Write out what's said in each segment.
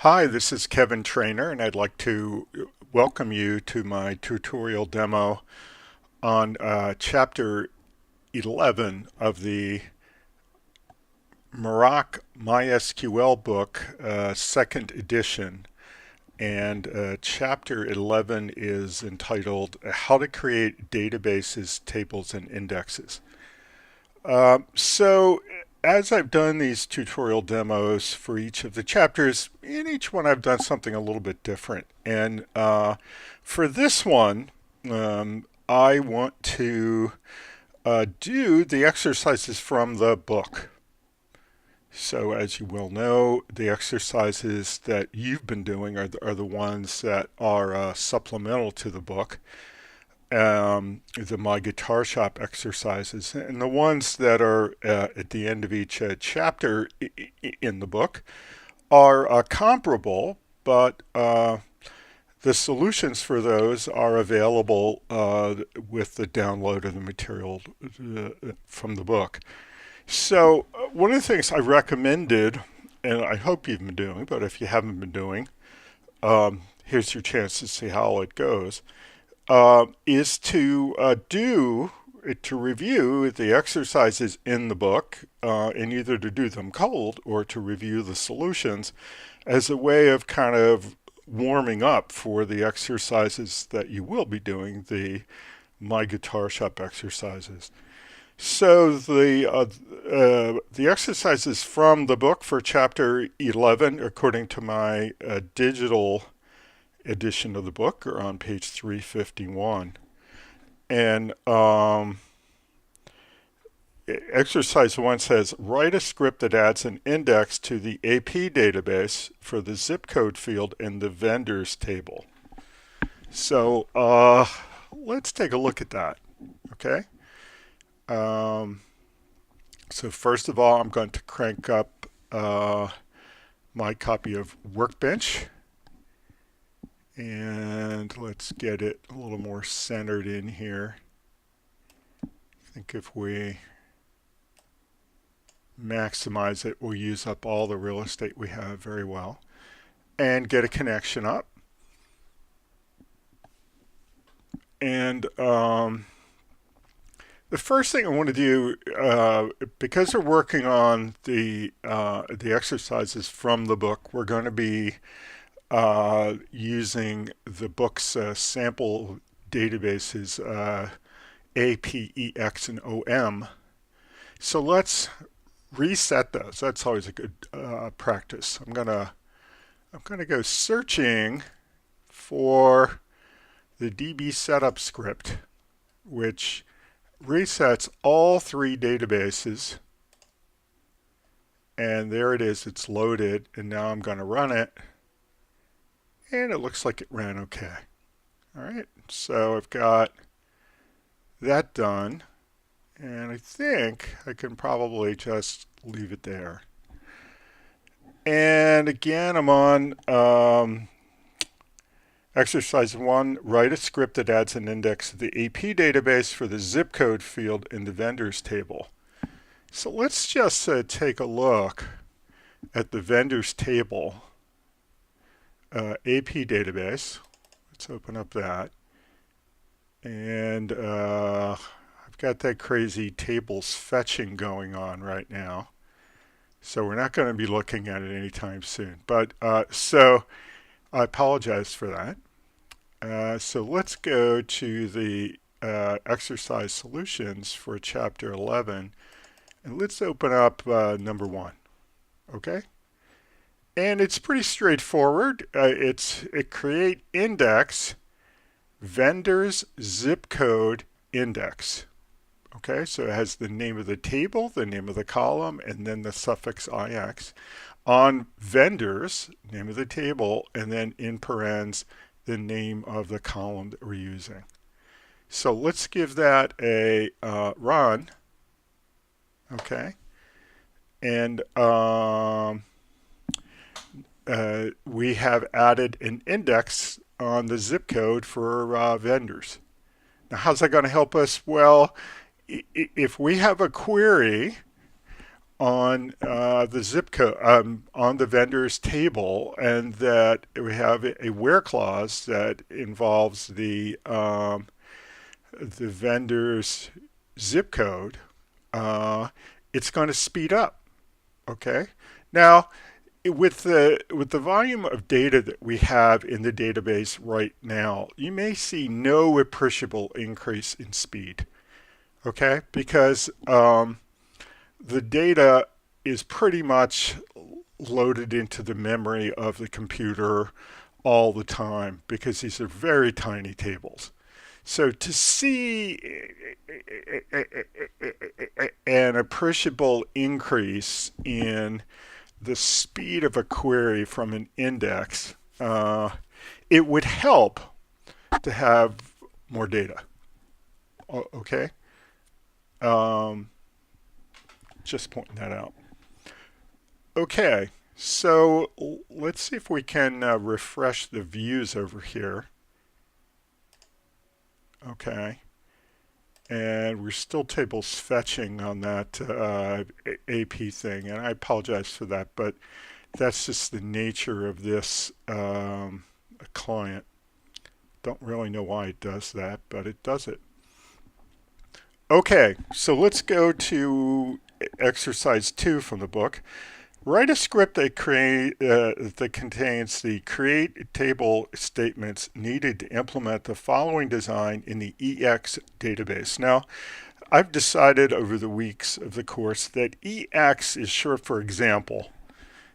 Hi, this is Kevin Trainer, and I'd like to welcome you to my tutorial demo on Chapter 11 of the Murach MySQL book, second edition. And Chapter 11 is entitled How to Create Databases, Tables, and Indexes. So as I've done these tutorial demos for each of the chapters, in each one I've done something a little bit different. And for this one, I want to do the exercises from the book. So as you well know, the exercises that you've been doing are the ones that are supplemental to the book. The My Guitar Shop exercises, and the ones that are at the end of each chapter in the book are comparable, but the solutions for those are available with the download of the material from the book. So one of the things I recommended, and I hope you've been doing, but if you haven't been doing, here's your chance to see how it goes. Is to review the exercises in the book, and either to do them cold or to review the solutions as a way of kind of warming up for the exercises that you will be doing, the My Guitar Shop exercises. So the exercises from the book for Chapter 11, according to my digital edition of the book, are on page 351. And exercise 1 says, write a script that adds an index to the AP database for the zip code field in the vendors table. So let's take a look at that. Okay. So first of all, I'm going to crank up my copy of Workbench. And let's get it a little more centered in here. I think if we maximize it, we'll use up all the real estate we have very well. And get a connection up. And the first thing I want to do, because we're working on the exercises from the book, we're going to be using the book's sample databases, A, P, E, X, and OM. So let's reset those. That's always a good practice. I'm gonna go searching for the DB setup script, which resets all three databases. And there it is. It's loaded. And now I'm going to run it. And it looks like it ran okay. All right. So I've got that done. And I think I can probably just leave it there. And again, I'm on exercise 1, write a script that adds an index to the AP database for the zip code field in the vendors table. So let's just take a look at the vendors table, AP database. Let's open up that. And I've got that crazy tables fetching going on right now. So we're not going to be looking at it anytime soon. But so I apologize for that. So let's go to the exercise solutions for Chapter 11. And let's open up number 1. Okay? And it's pretty straightforward. It's create index vendors zip code index. Okay, so it has the name of the table, the name of the column, and then the suffix IX. On vendors, name of the table, and then in parens, the name of the column that we're using. So let's give that a run. Okay. And we have added an index on the zip code for vendors. Now, how's that going to help us? Well, if we have a query on the zip code on the vendor's table, and that we have a where clause that involves the vendor's zip code, it's going to speed up. Okay. Now, with the volume of data that we have in the database right now, you may see no appreciable increase in speed. Okay, because the data is pretty much loaded into the memory of the computer all the time because these are very tiny tables. So to see an appreciable increase in the speed of a query from an index, it would help to have more data. Okay, um, just pointing that out. Okay, so let's see if we can refresh the views over here. Okay, and we're still tables fetching on that AP thing, and I apologize for that, but that's just the nature of this client. Don't really know why it does that, but it does it. Okay, so let's go to exercise 2 from the book. Write a script that contains the create table statements needed to implement the following design in the EX database. Now, I've decided over the weeks of the course that EX is short for example.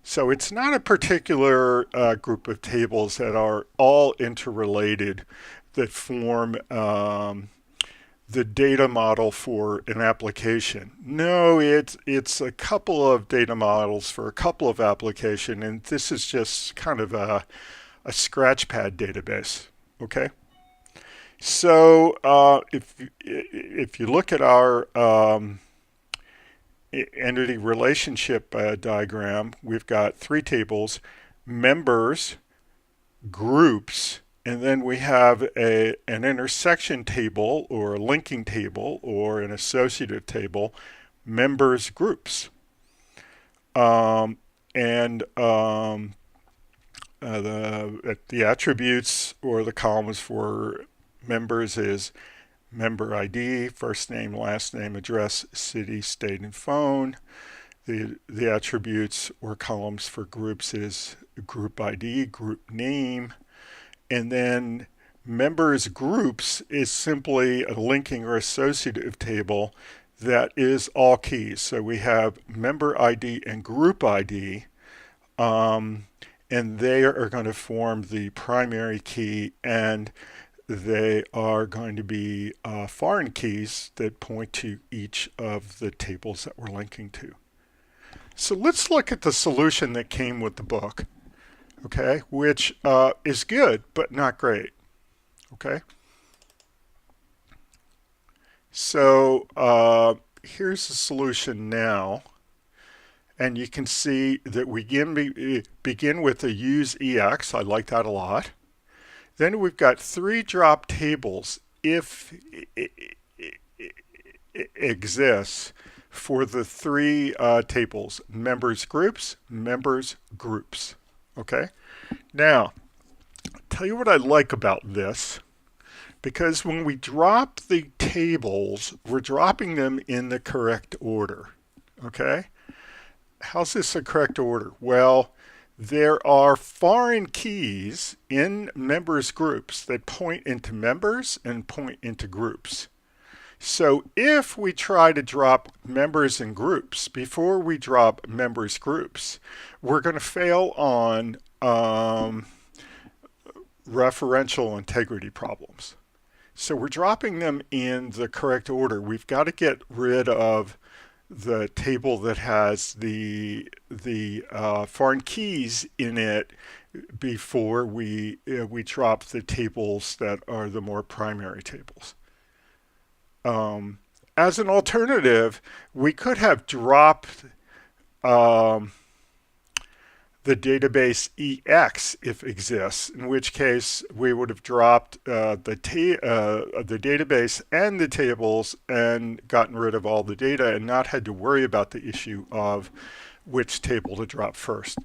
So it's not a particular group of tables that are all interrelated that form the data model for an application. No, it's a couple of data models for a couple of applications, and this is just kind of a scratchpad database. Okay, so if you look at our entity relationship diagram, we've got 3 tables: members, groups, and then we have an intersection table or a linking table or an associative table, members groups. And the attributes or the columns for members is member ID, first name, last name, address, city, state, and phone. The attributes or columns for groups is group ID, group name, and then members groups is simply a linking or associative table that is all keys. So we have member ID and group ID, and they are going to form the primary key, and they are going to be foreign keys that point to each of the tables that we're linking to. So let's look at the solution that came with the book, okay, which is good but not great. Okay, so here's the solution now, and you can see that we begin with a use EX. I like that a lot. Then we've got 3 drop tables if it exists for the 3 tables: members groups, members groups. Okay, now tell you what I like about this, because when we drop the tables, we're dropping them in the correct order. Okay, how's this a correct order? Well, there are foreign keys in members groups that point into members and point into groups. So if we try to drop members and groups before we drop members groups, we're going to fail on referential integrity problems. So we're dropping them in the correct order. We've got to get rid of the table that has the foreign keys in it before we drop the tables that are the more primary tables. As an alternative, we could have dropped the database EX if exists, in which case we would have dropped the database and the tables and gotten rid of all the data and not had to worry about the issue of which table to drop first.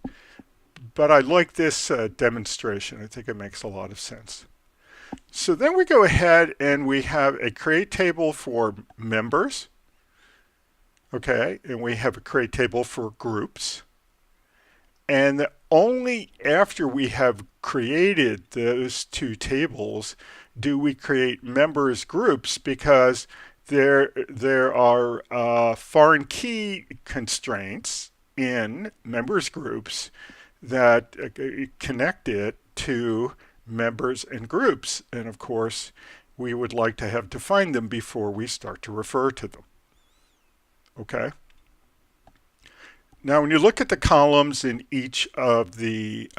But I like this demonstration. I think it makes a lot of sense. So then we go ahead and we have a create table for members. Okay, and we have a create table for groups. And only after we have created those two tables do we create members groups, because there are foreign key constraints in members groups that connect it to members and groups. And of course, we would like to have defined them before we start to refer to them. Okay. Now, when you look at the columns in each of the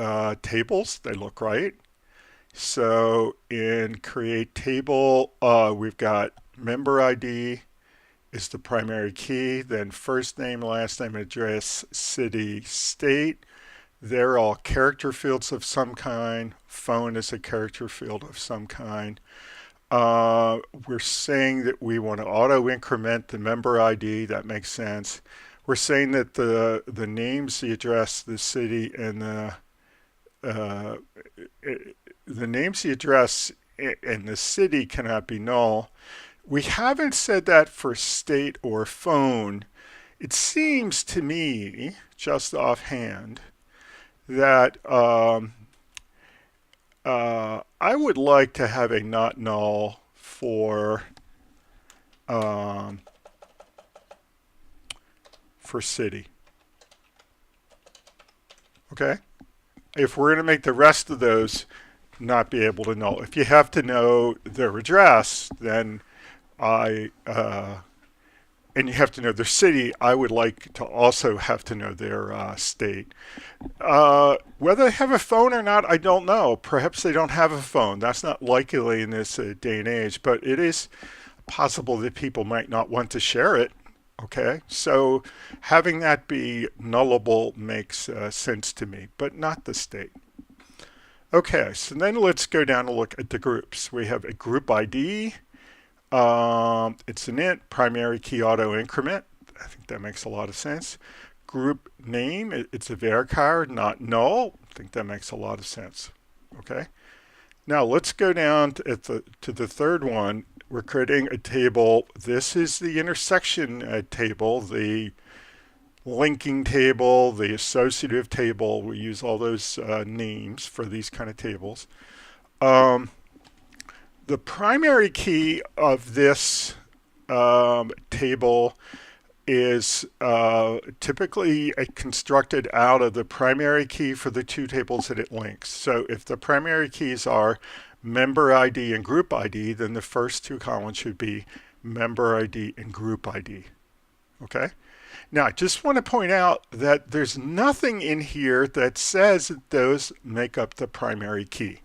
tables, they look right. So in create table, we've got member ID is the primary key, then first name, last name, address, city, state. They're all character fields of some kind. Phone is a character field of some kind. We're saying that we want to auto increment the member ID. That makes sense. We're saying that the names, the address, the city, and the names, the address, and the city cannot be null. We haven't said that for state or phone. It seems to me, just offhand, that I would like to have a not null for city. Okay? If we're going to make the rest of those not be able to null, if you have to know their address, then and you have to know their city, I would like to also have to know their state. Whether they have a phone or not, I don't know. Perhaps they don't have a phone. That's not likely in this day and age, but it is possible that people might not want to share it. Okay, so having that be nullable makes sense to me, but not the state. Okay, so then let's go down and look at the groups. We have a group ID. It's an int, primary key auto increment. I think that makes a lot of sense. Group name, it's a varchar, not null. I think that makes a lot of sense. Okay. Now let's go down to the third one. We're creating a table. This is the intersection table, the linking table, the associative table. We use all those names for these kind of tables. The primary key of this table is typically constructed out of the primary key for the two tables that it links. So if the primary keys are member ID and group ID, then the first two columns should be member ID and group ID. Okay? Now, I just want to point out that there's nothing in here that says that those make up the primary key.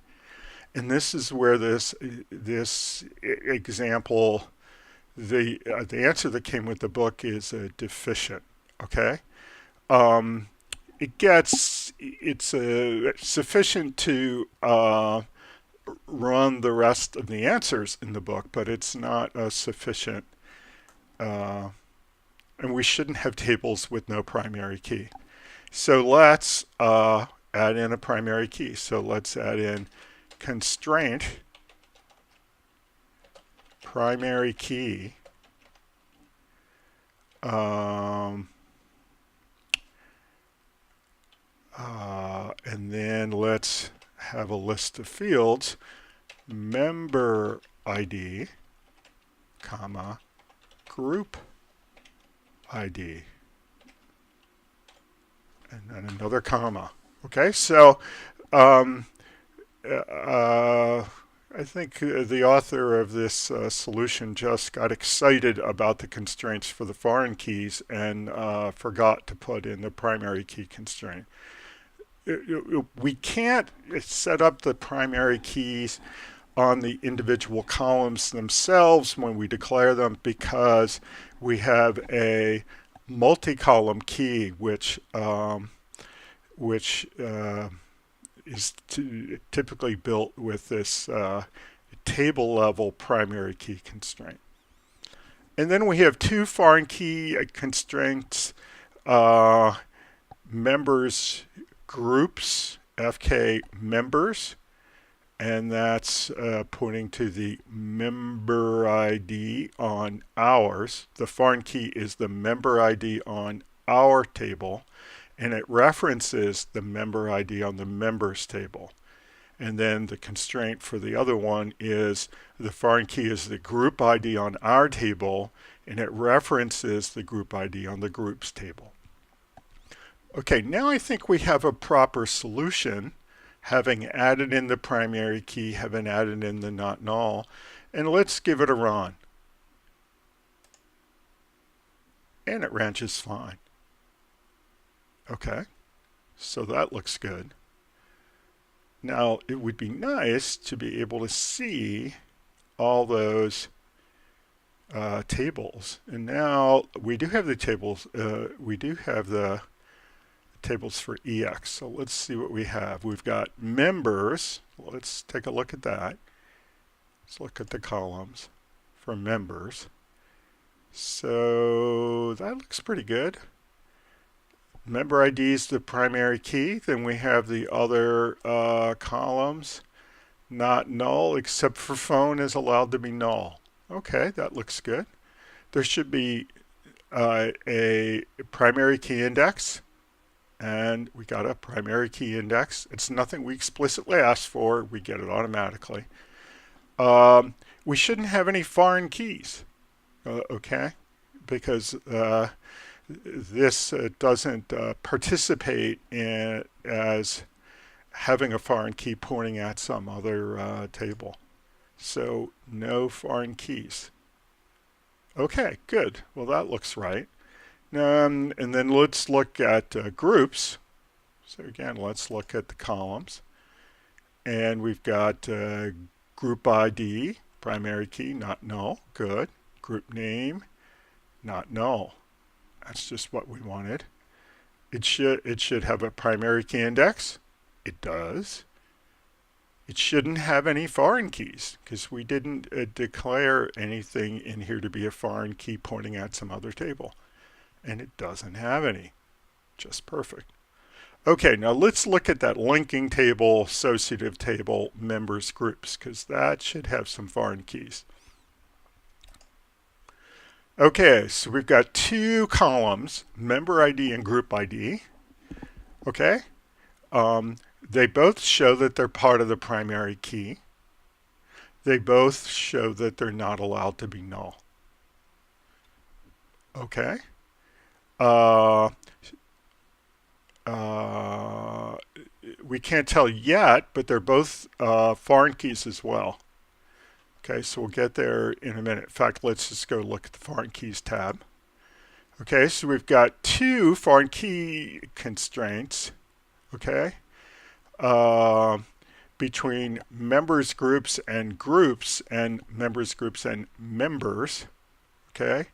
And this is where this example, the answer that came with the book is deficient. Okay, it's sufficient to run the rest of the answers in the book, but it's not sufficient. And we shouldn't have tables with no primary key. So let's add in a primary key. So let's add in constraint primary key and then let's have a list of fields, member ID, comma, group ID, and then another comma. Okay, so I think the author of this solution just got excited about the constraints for the foreign keys and forgot to put in the primary key constraint. We can't set up the primary keys on the individual columns themselves when we declare them, because we have a multi-column key which which is typically built with this table level primary key constraint. And then we have two foreign key constraints, members groups, FK members, and that's pointing to the member ID on ours. The foreign key is the member ID on our table, and it references the member ID on the members table. And then the constraint for the other one is the foreign key is the group ID on our table, and it references the group ID on the groups table. Okay, now I think we have a proper solution, having added in the primary key, having added in the not null, and let's give it a run. And it ran just fine. Okay, so that looks good. Now, it would be nice to be able to see all those tables. And now we do have the tables. We do have the tables for EX. So let's see what we have. We've got members. Let's take a look at that. Let's look at the columns for members. So that looks pretty good. Member ID is the primary key. Then we have the other columns, not null, except for phone is allowed to be null. Okay, that looks good. There should be a primary key index, and we got a primary key index. It's nothing we explicitly asked for. We get it automatically. We shouldn't have any foreign keys, okay, because this doesn't participate in as having a foreign key pointing at some other table. So no foreign keys. Okay, good. Well, that looks right. And then let's look at groups. So again, let's look at the columns. And we've got group ID, primary key, not null. Good. Group name, not null. That's just what we wanted. It should have a primary key index. It does. It shouldn't have any foreign keys because we didn't declare anything in here to be a foreign key pointing at some other table. And it doesn't have any. Just perfect. Okay, now let's look at that linking table, associative table, members groups, because that should have some foreign keys. Okay, so we've got two columns, member ID and group ID. Okay, they both show that they're part of the primary key. They both show that they're not allowed to be null. Okay. We can't tell yet, but they're both foreign keys as well. Okay, so we'll get there in a minute. In fact, let's just go look at the foreign keys tab. Okay, so we've got two foreign key constraints, okay, between members groups and members groups and members, okay.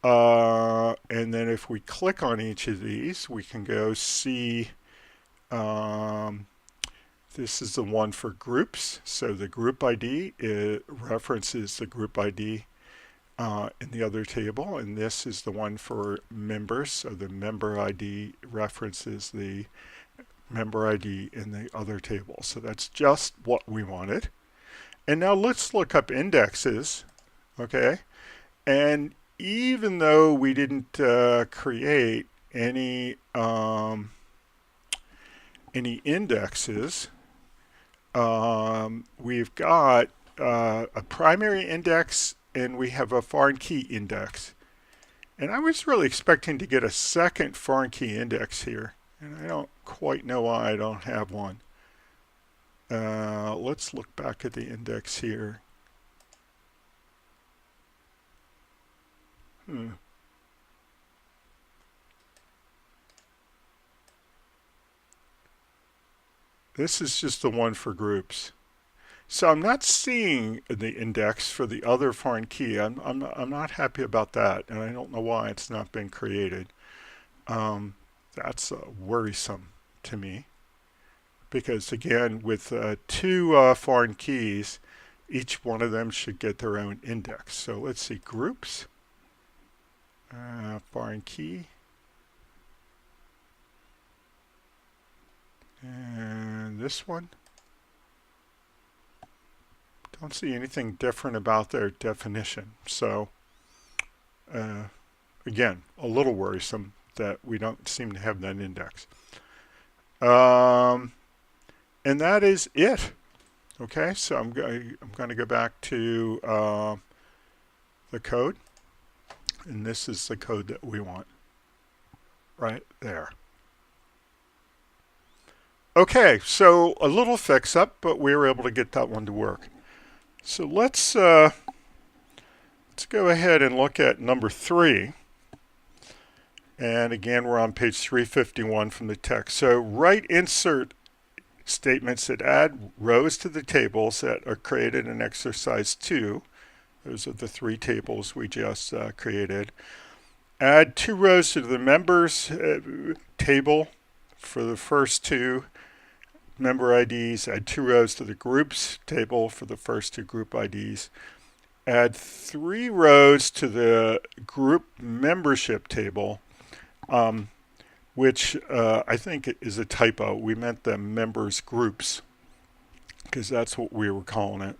And then if we click on each of these, we can go see, this is the one for groups. So the group ID references the group ID in the other table, and this is the one for members. So the member ID references the member ID in the other table. So that's just what we wanted. And now let's look up indexes, okay? And even though we didn't create any indexes, we've got a primary index and we have a foreign key index. And I was really expecting to get a second foreign key index here, and I don't quite know why I don't have one. Let's look back at the index here. This is just the one for groups. So I'm not seeing the index for the other foreign key. I'm not happy about that, and I don't know why it's not been created. That's worrisome. to me, because again, with two foreign keys, each one of them should get their own index. So let's see, groups, foreign key, and this one. Don't see anything different about their definition. So again, a little worrisome that we don't seem to have that index. And that is it. Okay, so I'm going to go back to the code, and this is the code that we want right there. Okay, so a little fix up, but we were able to get that one to work. So let's go ahead and look at number 3. And again, we're on page 351 from the text. So write insert statements that add rows to the tables that are created in exercise 2. Those are the 3 tables we just created. Add 2 rows to the members table for the first 2 member IDs. Add 2 rows to the groups table for the first 2 group IDs. Add 3 rows to the group membership table, which I think is a typo. We meant the members groups, because that's what we were calling it.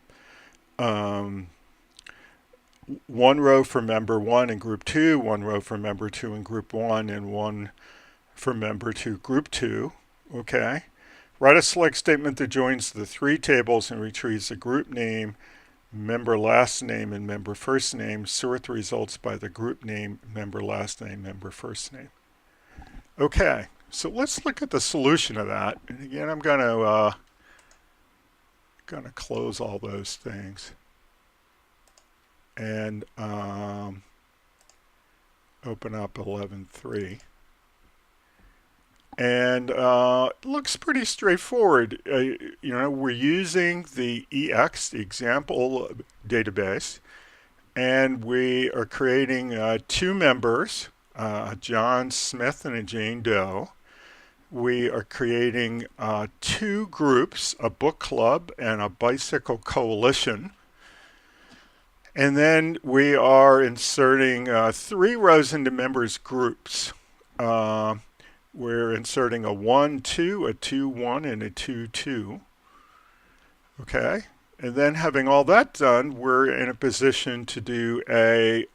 1 row for member 1 in group 2, 1 row for member 2 in group 1, and 1 for member 2 group 2. Okay. Write a select statement that joins the 3 tables and retrieves the group name, member last name, and member first name. Sort the results by the group name, member last name, member first name. Okay, so let's look at the solution of that. And again, I'm going to close all those things and open up 11.3. And it looks pretty straightforward. We're using the EX, the example database, and we are creating 2 members, John Smith and a Jane Doe. We are creating 2 groups, a book club and a bicycle coalition. And then we are inserting 3 rows into members groups. We're inserting a 1, 2, a 2, 1, and a 2, 2. Okay, and then having all that done, we're in a position to do a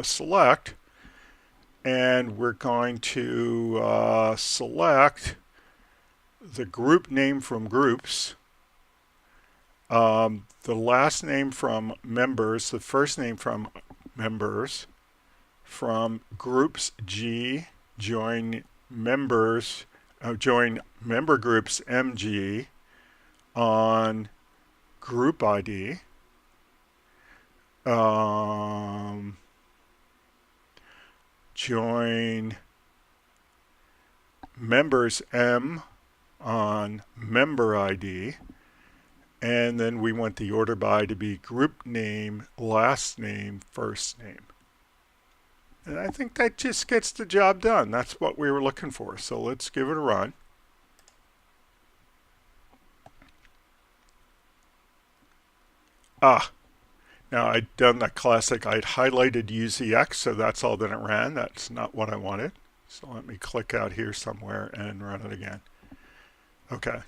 select, and we're going to select the group name from groups, the last name from members, the first name from members, from groups G, join members, join member groups MG on group ID, join members M on member ID, and then we want the order by to be group name, last name, first name. And I think that just gets the job done. That's what we were looking for. So let's give it a run. Now I'd done the classic, I'd highlighted UZX, so that's all that it ran. That's not what I wanted. So let me click out here somewhere and run it again. Okay.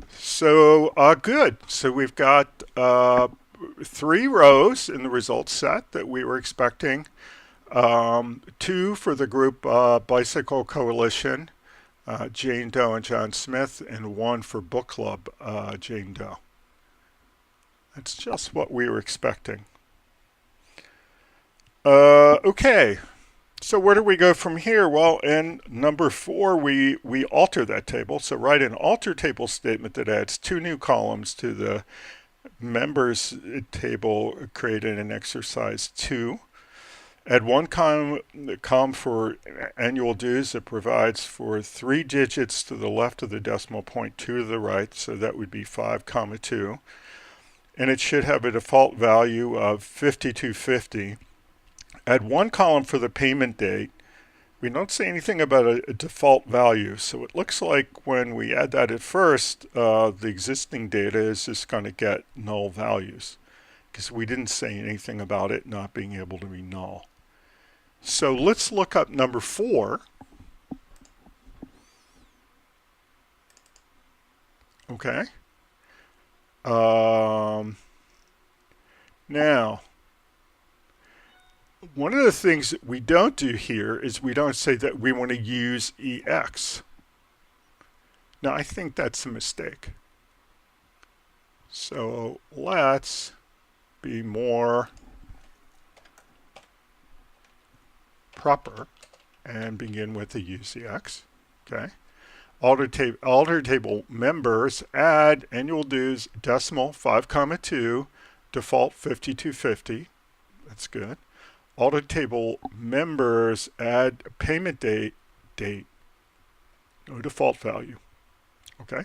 So good. So we've got 3 rows in the results set that we were expecting. 2 for the group Bicycle Coalition, Jane Doe and John Smith, and 1 for Book Club, Jane Doe. That's just what we were expecting. Okay, so where do we go from here? Well, in number 4, we alter that table. So write an alter table statement that adds 2 new columns to the members table created in exercise 2. Add 1 column for annual dues that provides for 3 digits to the left of the decimal point, 2 to the right, so that would be 5, 2. And it should have a default value of 5250. Add 1 column for the payment date we don't say anything about a default value. So it looks like when we add that at first, the existing data is just going to get null values because we didn't say anything about it not being able to be null. So let's look up number 4. Okay. Now, one of the things that we don't do here is we don't say that we want to use EX. Now, I think that's a mistake. So let's be more proper and begin with the use EX. Okay. Alter table members, add annual dues, decimal 5,2, default 5250. That's good. Alter table members, add payment date, no default value. Okay.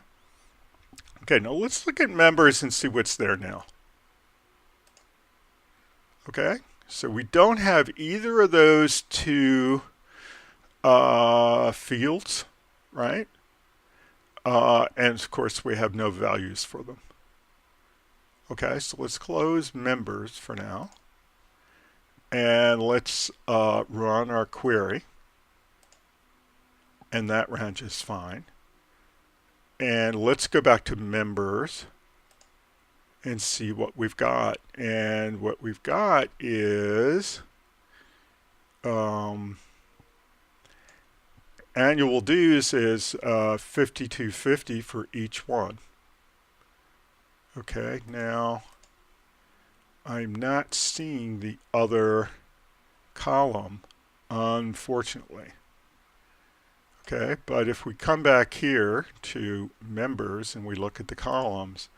Okay, now let's look at members and see what's there now. Okay, so we don't have either of those two fields, right? And of course, we have no values for them. Okay, so let's close members for now. And let's run our query. And that ran just fine. And let's go back to members and see what we've got. And what we've got is annual dues is $52.50 for each one. Okay, now I'm not seeing the other column, unfortunately. Okay, but if we come back here to members and we look at the columns,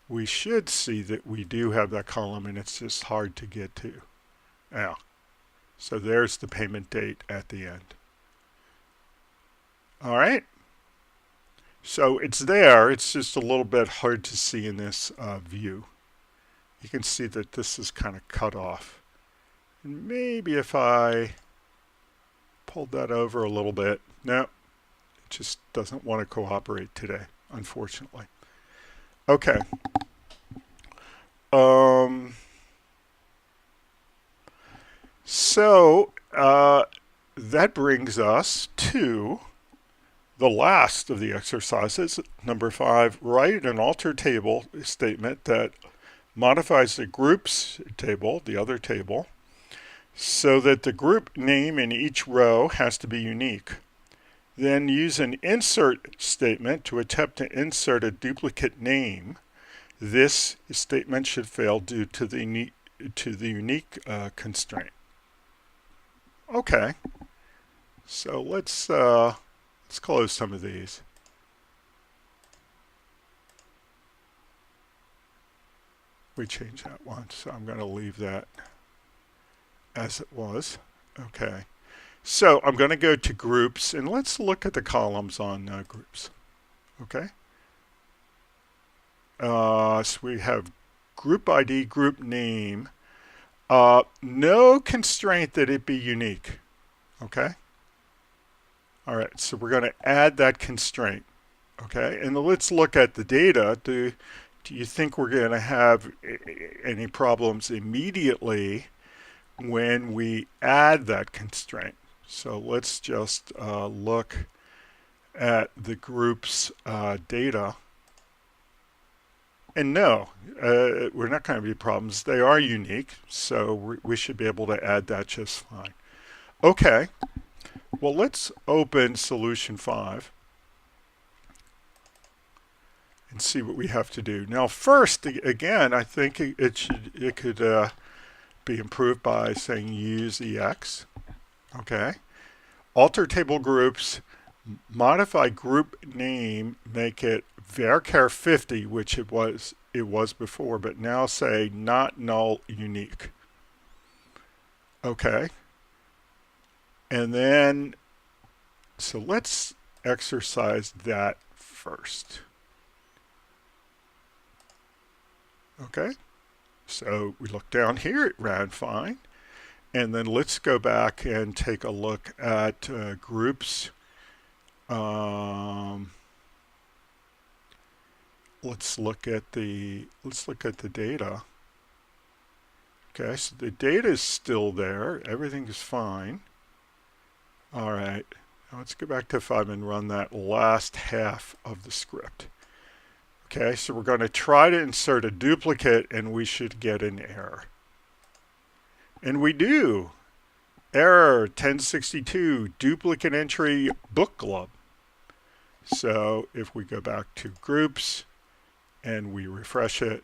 we should see that we do have that column, and it's just hard to get to. Now, so there's the payment date at the end. All right. So it's there. It's just a little bit hard to see in this view. You can see that this is kind of cut off. And maybe if I pulled that over a little bit, no, it just doesn't want to cooperate today, unfortunately. Okay. So that brings us to the last of the exercises. Number 5, write an alter table statement that modifies the groups table, the other table, so that the group name in each row has to be unique. Then use an insert statement to attempt to insert a duplicate name. This statement should fail due to the unique constraint. Okay, so let's close some of these. We changed that one, so I'm going to leave that as it was. Okay, so I'm going to go to groups, and let's look at the columns on groups. Okay, so we have group ID, group name. No constraint that it be unique. Okay. All right, so we're going to add that constraint. Okay, and let's look at the data. Do you think we're going to have any problems immediately when we add that constraint? So let's just look at the group's data. And no, we're not going to be problems. They are unique, so we should be able to add that just fine. Okay, well, let's open solution 5 and see what we have to do. Now, first, again, I think it could be improved by saying use EX. Okay, alter table groups, modify group name, make it varchar 50, which it was before, but now say not null unique. Okay. And then, so let's exercise that first. Okay. So we look down here, it ran fine. And then let's go back and take a look at groups. Let's look at the data. Okay, so the data is still there. Everything is fine. All right, now let's go back to 5 and run that last half of the script. Okay, so we're going to try to insert a duplicate and we should get an error. And we do. Error 1062, duplicate entry book club. So if we go back to groups and we refresh it,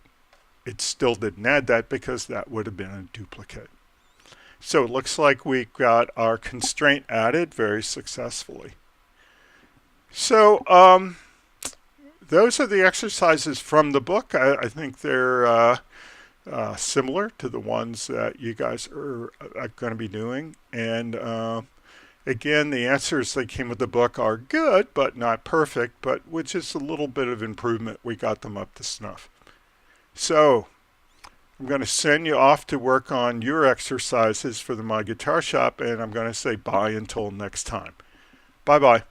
it still didn't add that because that would have been a duplicate. So it looks like we got our constraint added very successfully. So those are the exercises from the book. I think they're similar to the ones that you guys are going to be doing. And again, the answers that came with the book are good, but not perfect. But with just a little bit of improvement, we got them up to snuff. So I'm going to send you off to work on your exercises for the My Guitar Shop, and I'm going to say bye until next time. Bye-bye.